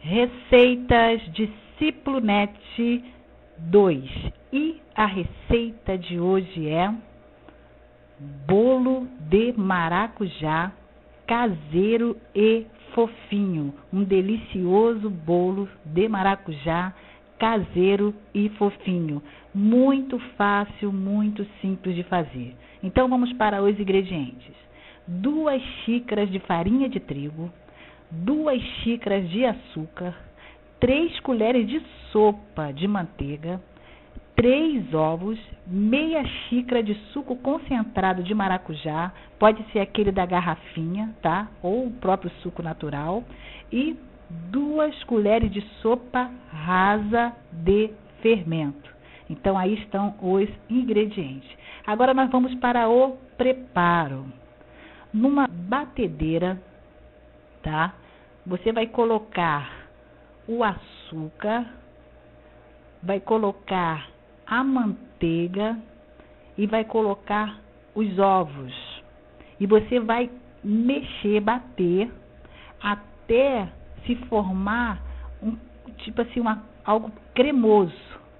Receitas Discípulo Net 2. E a receita de hoje é bolo de maracujá caseiro e fofinho. Um delicioso bolo de maracujá caseiro e fofinho. Muito fácil, muito simples de fazer. Então vamos para os ingredientes. 2 xícaras de farinha de trigo, 2 xícaras de açúcar, 3 colheres de sopa de manteiga, 3 ovos, meia xícara de suco concentrado de maracujá, pode ser aquele da garrafinha, tá? Ou o próprio suco natural, e 2 colheres de sopa rasa de fermento. Então aí estão os ingredientes. Agora nós vamos para o preparo. Numa batedeira, tá? Você vai colocar o açúcar, vai colocar a manteiga e vai colocar os ovos. E você vai mexer, bater até se formar tipo assim, algo cremoso,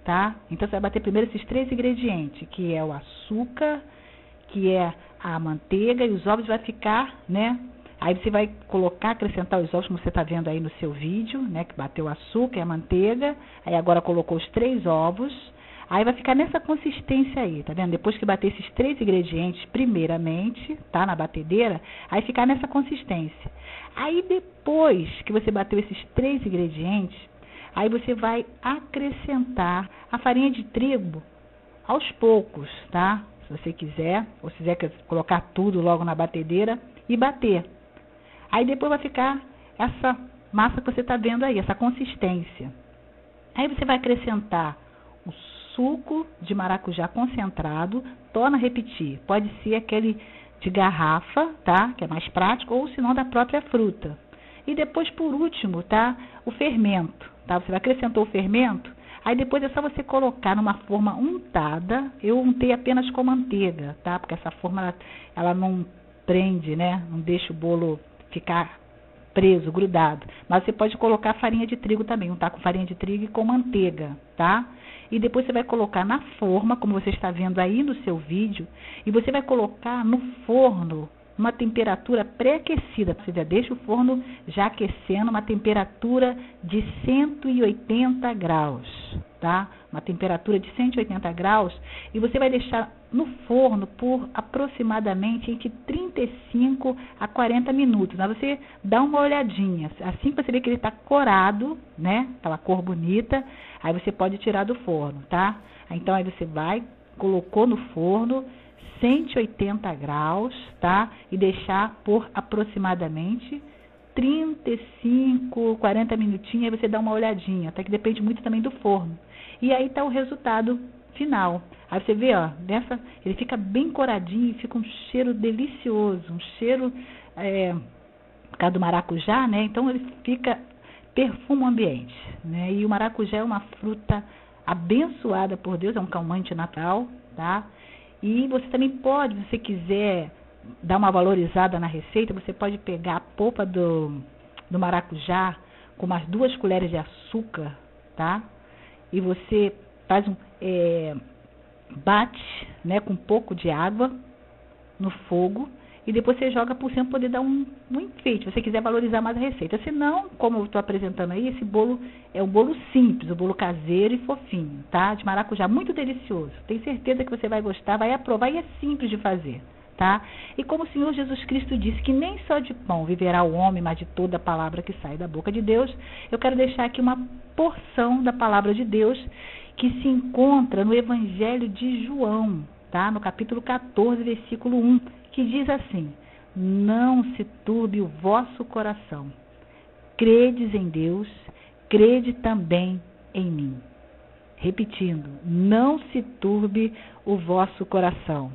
tá? Então você vai bater primeiro esses 3 ingredientes, que é o açúcar, que é a manteiga e os ovos, vai ficar, né? Aí você vai colocar, acrescentar os ovos, como você está vendo aí no seu vídeo, né? Que bateu o açúcar e a manteiga, aí agora colocou os 3 ovos, aí vai ficar nessa consistência aí, tá vendo? Depois que bater esses 3 ingredientes, primeiramente, tá? Na batedeira, aí ficar nessa consistência. Aí depois que você bateu esses 3 ingredientes, aí você vai acrescentar a farinha de trigo aos poucos, tá? Se você quiser, ou se quiser colocar tudo logo na batedeira e bater. Aí depois vai ficar essa massa que você está vendo aí, essa consistência. Aí você vai acrescentar o suco de maracujá concentrado, torna a repetir, pode ser aquele de garrafa, tá? Que é mais prático, ou se não da própria fruta. E depois, por último, tá? O fermento, tá? Você vai acrescentar o fermento, aí depois é só você colocar numa forma untada. Eu untei apenas com manteiga, tá? Porque essa forma, ela não prende, né? Não deixa o bolo ficar preso, grudado. Mas você pode colocar farinha de trigo também, untar com farinha de trigo e com manteiga, tá? E depois você vai colocar na forma, como você está vendo aí no seu vídeo, e você vai colocar no forno, uma temperatura pré-aquecida. Você já deixa o forno já aquecendo, uma temperatura de 180 graus, tá? Uma temperatura de 180 graus, e você vai deixar no forno por aproximadamente entre 35 a 40 minutos. Aí você dá uma olhadinha, assim que você vê que ele está corado, né? Aquela cor bonita, aí você pode tirar do forno, tá? Então aí você vai, colocou no forno, 180 graus, tá? E deixar por aproximadamente 35, 40 minutinhos, aí você dá uma olhadinha, até que depende muito também do forno. E aí tá o resultado final. Aí você vê, ó, ele fica bem coradinho e fica um cheiro delicioso, um cheiro, por causa do maracujá, né? Então ele perfuma o ambiente, né? E o maracujá é uma fruta abençoada por Deus, é um calmante natural, tá? E você também pode, se você quiser dar uma valorizada na receita, você pode pegar a polpa do maracujá com umas 2 colheres de açúcar, tá? E você faz bate, né, com um pouco de água no fogo, e depois você joga por cima para poder dar um enfeite, se você quiser valorizar mais a receita. Se não, como eu estou apresentando aí, esse bolo é um bolo simples, um bolo caseiro e fofinho, tá? De maracujá, muito delicioso. Tenho certeza que você vai gostar, vai aprovar, e é simples de fazer, tá? E como o Senhor Jesus Cristo disse que nem só de pão viverá o homem, mas de toda a palavra que sai da boca de Deus, eu quero deixar aqui uma porção da palavra de Deus que se encontra no Evangelho de João, tá? No capítulo 14, versículo 1, que diz assim: não se turbe o vosso coração. Credes em Deus, crede também em mim. Repetindo, não se turbe o vosso coração.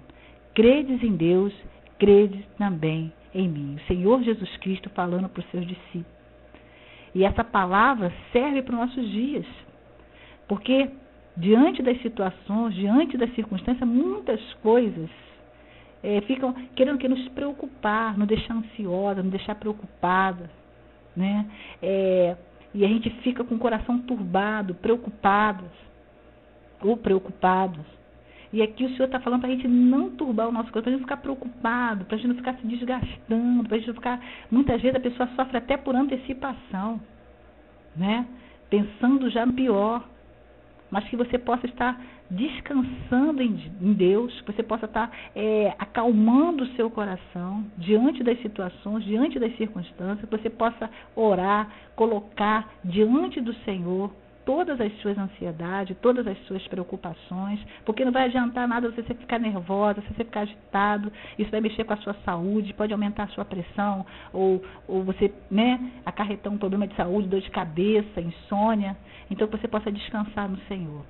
Credes em Deus, crede também em mim. O Senhor Jesus Cristo falando para os seus discípulos. E essa palavra serve para os nossos dias. Porque diante das situações, diante das circunstâncias, muitas coisas ficam querendo que nos preocupar, nos deixar ansiosa, nos deixar preocupada, né? E a gente fica com o coração turbado, preocupados. E aqui o Senhor está falando para a gente não turbar o nosso coração, para a gente não ficar preocupado, para a gente não ficar se desgastando, para a gente não ficar... Muitas vezes a pessoa sofre até por antecipação, né? Pensando já no pior. Mas que você possa estar descansando em Deus, que você possa estar acalmando o seu coração diante das situações, diante das circunstâncias, que você possa orar, colocar diante do Senhor todas as suas ansiedades, todas as suas preocupações, porque não vai adiantar nada você ficar nervosa, você ficar agitado, isso vai mexer com a sua saúde, pode aumentar a sua pressão, ou você, né, acarretar um problema de saúde, dor de cabeça, insônia. Então que você possa descansar no Senhor,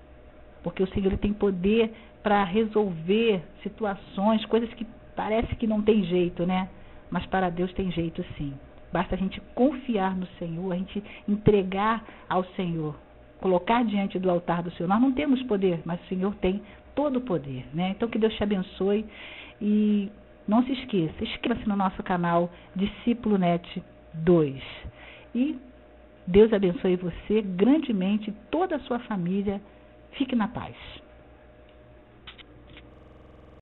porque o Senhor ele tem poder para resolver situações, coisas que parece que não tem jeito, né? Mas para Deus tem jeito sim. Basta a gente confiar no Senhor, a gente entregar ao Senhor, colocar diante do altar do Senhor. Nós não temos poder, mas o Senhor tem todo o poder, né? Então que Deus te abençoe e não se esqueça, inscreva-se no nosso canal Discípulo Net 2. E Deus abençoe você grandemente, toda a sua família. Fique na paz.